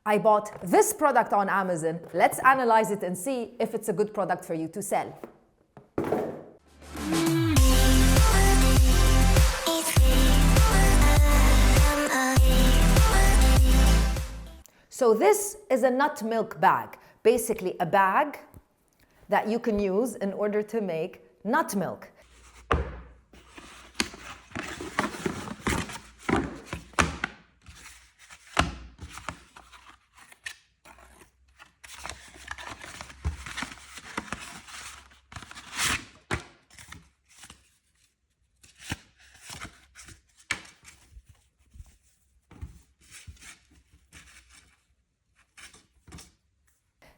I bought this product on Amazon. Let's analyze it and see if it's a good product for you to sell. So this is a nut milk bag, basically a bag that you can use in order to make nut milk.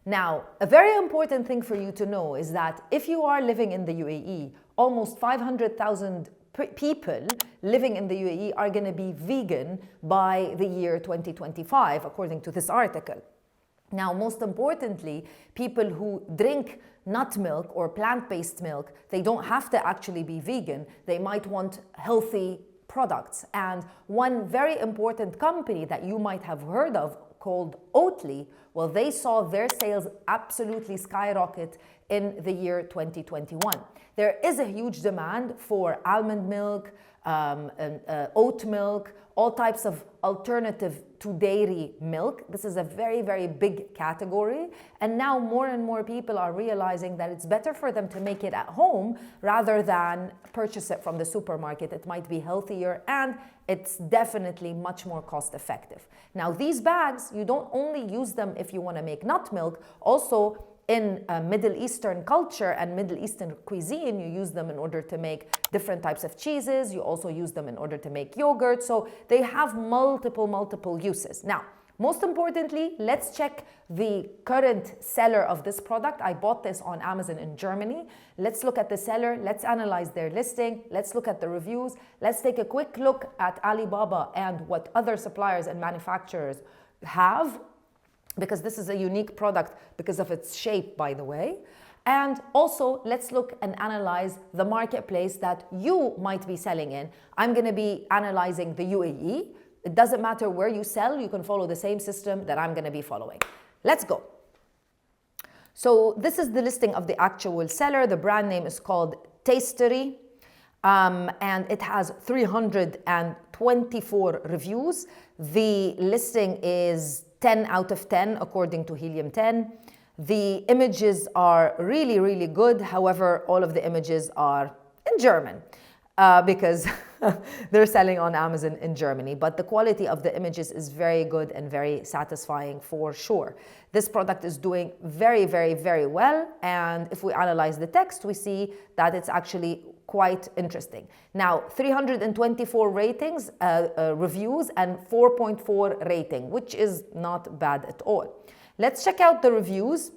Now, a very important thing for you to know is that if you are living in the UAE, almost 500,000 people living in the UAE are going to be vegan by the year 2025, according to this article. Now, most importantly, people who drink nut milk or plant-based milk, they don't have to actually be vegan. They might want healthy products. And one very important company that you might have heard of called Oatly, well, they saw their sales absolutely skyrocket in the year 2021. There is a huge demand for almond milk, oat milk, all types of alternative to dairy milk. This is a very, very big category. And now more and more people are realizing that it's better for them to make it at home rather than purchase it from the supermarket. It might be healthier and it's definitely much more cost effective. Now, these bags, you don't only use them if you want to make nut milk, also in Middle Eastern culture and Middle Eastern cuisine, you use them in order to make different types of cheeses. You also use them in order to make yogurt. So they have multiple uses. Now, most importantly, let's check the current seller of this product. I bought this on Amazon in Germany. Let's look at the seller. Let's analyze their listing. Let's look at the reviews. Let's take a quick look at Alibaba and what other suppliers and manufacturers have, because this is a unique product because of its shape, by the way. And also, let's look and analyze the marketplace that you might be selling in. I'm going to be analyzing the UAE. It doesn't matter where you sell, you can follow the same system that I'm going to be following. Let's go. So this is the listing of the actual seller. The brand name is called Tastery, and it has 324 reviews. The listing is 10 out of 10 according to Helium 10. The images are really, really good. However, all of the images are in German because they're selling on Amazon in Germany. But the quality of the images is very good and very satisfying for sure. This product is doing very, very, very well. And if we analyze the text, we see that it's actually quite interesting. Now, 324 ratings, reviews, and 4.4 rating, which is not bad at all. Let's check out the reviews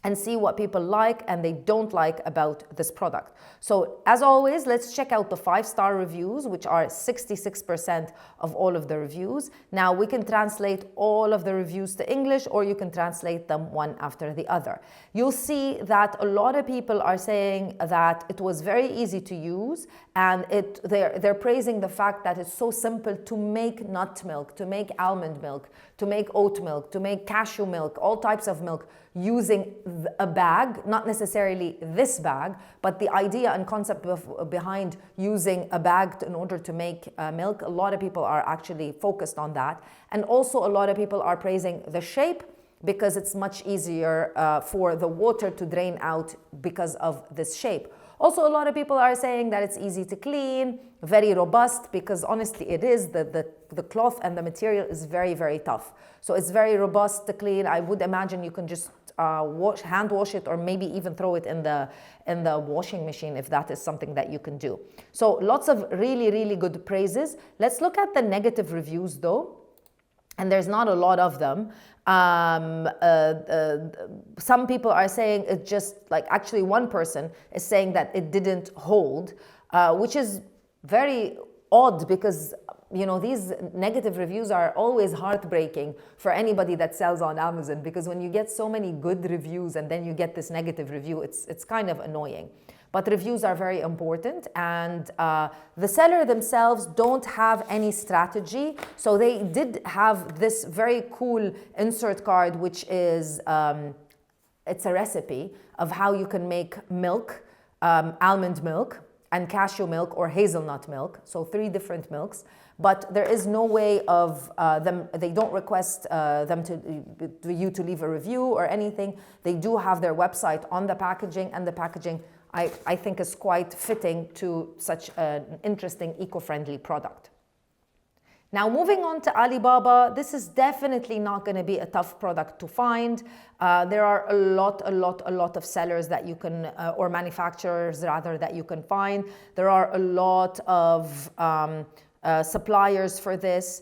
and see what people like and they don't like about this product. So as always, let's check out the 5-star reviews, which are 66% of all of the reviews. Now we can translate all of the reviews to English, or you can translate them one after the other. You'll see that a lot of people are saying that it was very easy to use, and they're praising the fact that it's so simple to make nut milk, to make almond milk, to make oat milk, to make cashew milk, all types of milk, using a bag, not necessarily this bag, but the idea and concept behind using a bag in order to make milk. A lot of people are actually focused on that. And also a lot of people are praising the shape because it's much easier for the water to drain out because of this shape. Also, a lot of people are saying that it's easy to clean, very robust, because honestly it is. The cloth and the material is very, very tough. So it's very robust to clean. I would imagine you can just hand wash it, or maybe even throw it in the washing machine if that is something that you can do. So lots of really, really good praises. Let's look at the negative reviews though. And there's not a lot of them. Some people are saying it just, like, actually one person is saying that it didn't hold, which is very odd because, you know, these negative reviews are always heartbreaking for anybody that sells on Amazon, because when you get so many good reviews and then you get this negative review, it's kind of annoying. but reviews are very important. And the seller themselves don't have any strategy. So they did have this very cool insert card, which is, it's a recipe of how you can make milk, almond milk, and cashew milk or hazelnut milk, so 3 different milks. But there is no way of they don't request you to leave a review or anything. They do have their website on the packaging, and the packaging I think is quite fitting to such an interesting eco-friendly product. Now, moving on to Alibaba, this is definitely not going to be a tough product to find. There are a lot of sellers that you can, or manufacturers rather, that you can find. There are a lot of suppliers for this.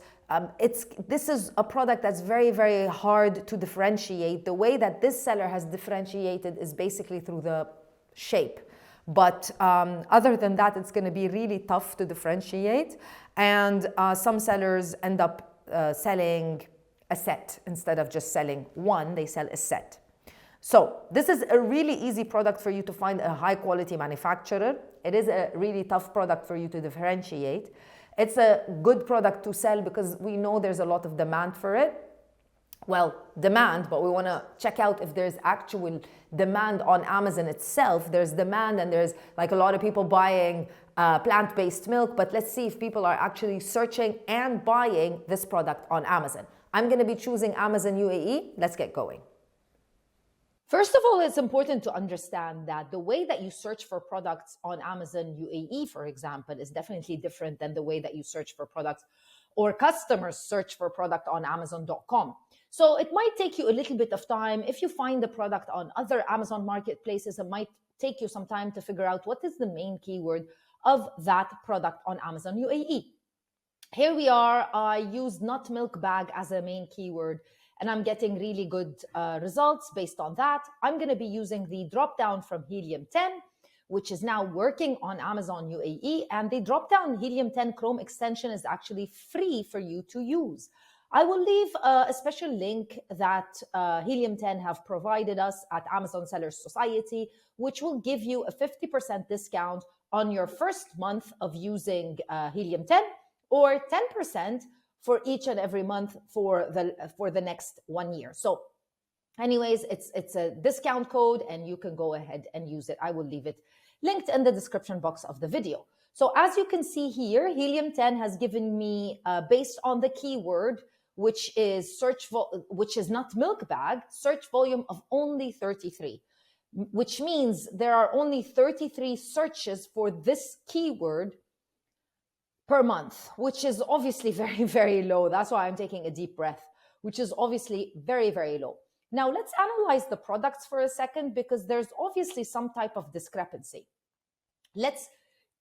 This is a product that's very, very hard to differentiate. The way that this seller has differentiated is basically through the shape. But other than that, it's going to be really tough to differentiate. And some sellers end up selling a set instead of just selling one. They sell a set. So this is a really easy product for you to find a high quality manufacturer. It is a really tough product for you to differentiate. It's a good product to sell because we know there's a lot of demand for it. Well, demand, but we want to check out if there's actual demand on Amazon itself. There's demand, and there's like a lot of people buying plant-based milk, but let's see if people are actually searching and buying this product on Amazon. I'm going to be choosing Amazon UAE. Let's get going. First of all, it's important to understand that the way that you search for products on Amazon UAE, for example, is definitely different than the way that you search for products or customers search for product on Amazon.com. So it might take you a little bit of time. If you find the product on other Amazon marketplaces, it might take you some time to figure out what is the main keyword of that product on Amazon UAE. Here we are. I used nut milk bag as a main keyword, and I'm getting really good results based on that. I'm going to be using the drop down from Helium 10, which is now working on Amazon UAE. And the drop down Helium 10 Chrome extension is actually free for you to use. I will leave a special link that Helium 10 have provided us at Amazon Sellers Society, which will give you a 50% discount on your first month of using Helium 10, or 10% for each and every month for the next 1 year. So anyways, it's a discount code, and you can go ahead and use it. I will leave it linked in the description box of the video. So as you can see here, Helium 10 has given me, based on the keyword, which is nut milk bag, search volume of only 33, which means there are only 33 searches for this keyword per month, which is obviously very, very low. That's why I'm taking a deep breath, which is obviously very, very low. Now let's analyze the products for a second, because there's obviously some type of discrepancy.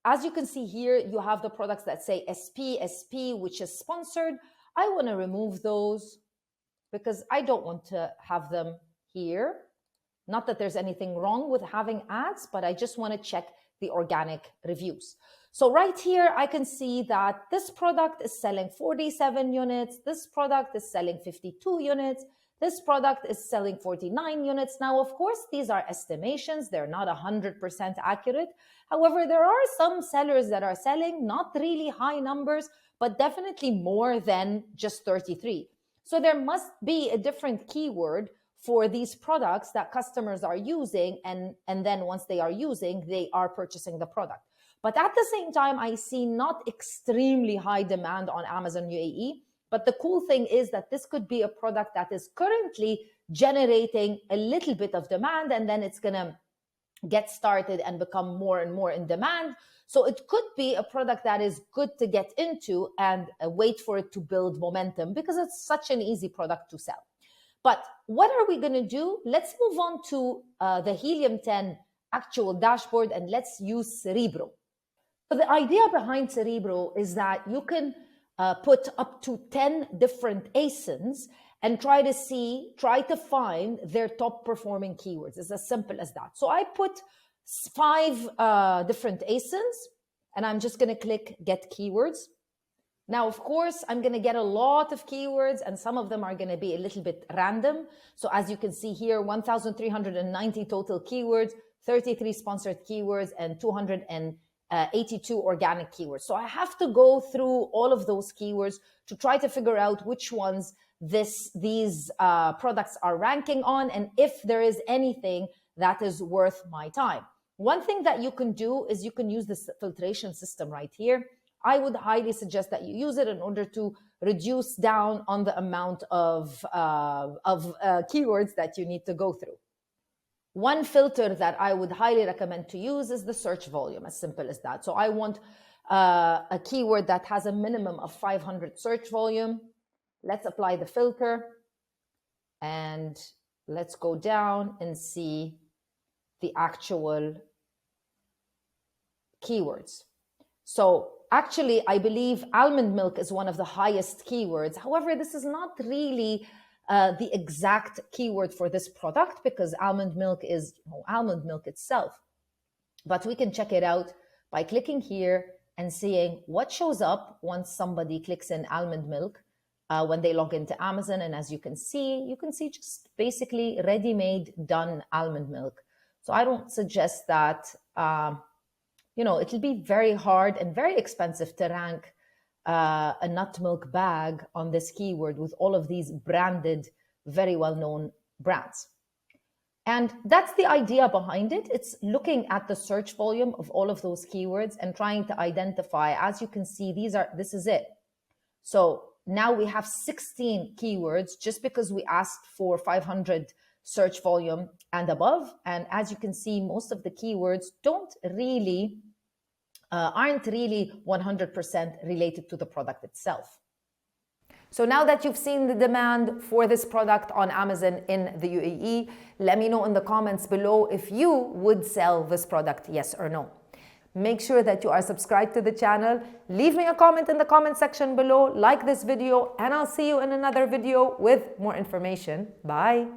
As you can see here, you have the products that say SP, which is sponsored. I want to remove those because I don't want to have them here. Not that there's anything wrong with having ads, but I just want to check the organic reviews. So right here, I can see that this product is selling 47 units. This product is selling 52 units. This product is selling 49 units. Now, of course, these are estimations. They're not 100% accurate. However, there are some sellers that are selling not really high numbers, but definitely more than just 33. So there must be a different keyword for these products that customers are using, and then once they are using, they are purchasing the product. But at the same time, I see not extremely high demand on Amazon UAE. But the cool thing is that this could be a product that is currently generating a little bit of demand, and then it's going to get started and become more and more in demand. So it could be a product that is good to get into and wait for it to build momentum, because it's such an easy product to sell. But what are we going to do? Let's move on to the Helium 10 actual dashboard, and let's use Cerebro. So the idea behind Cerebro is that you can put up to 10 different ASINs and try to find their top performing keywords. It's as simple as that. So I put 5 different ASINs, and I'm just going to click Get Keywords. Now, of course, I'm going to get a lot of keywords, and some of them are going to be a little bit random. So as you can see here, 1,390 total keywords, 33 sponsored keywords, and 282 organic keywords. So I have to go through all of those keywords to try to figure out which ones these products are ranking on, and if there is anything that is worth my time. One thing that you can do is you can use this filtration system right here. I would highly suggest that you use it in order to reduce down on the amount of keywords that you need to go through. One filter that I would highly recommend to use is the search volume, as simple as that. So I want a keyword that has a minimum of 500 search volume. Let's apply the filter and let's go down and see the actual keywords. So actually, I believe almond milk is one of the highest keywords. However, this is not really the exact keyword for this product, because almond milk is almond milk itself. But we can check it out by clicking here and seeing what shows up once somebody clicks in almond milk when they log into Amazon. And as you can see just basically ready-made, done almond milk. So I don't suggest that, it'll be very hard and very expensive to rank a nut milk bag on this keyword with all of these branded, very well-known brands. And that's the idea behind it. It's looking at the search volume of all of those keywords and trying to identify, as you can see, this is it. So now we have 16 keywords just because we asked for 500 search volume and above. And as you can see, most of the keywords aren't really 100% related to the product itself. So now that you've seen the demand for this product on Amazon in the UAE, let me know in the comments below if you would sell this product, yes or no. Make sure that you are subscribed to the channel. Leave me a comment in the comment section below, like this video, and I'll see you in another video with more information. Bye.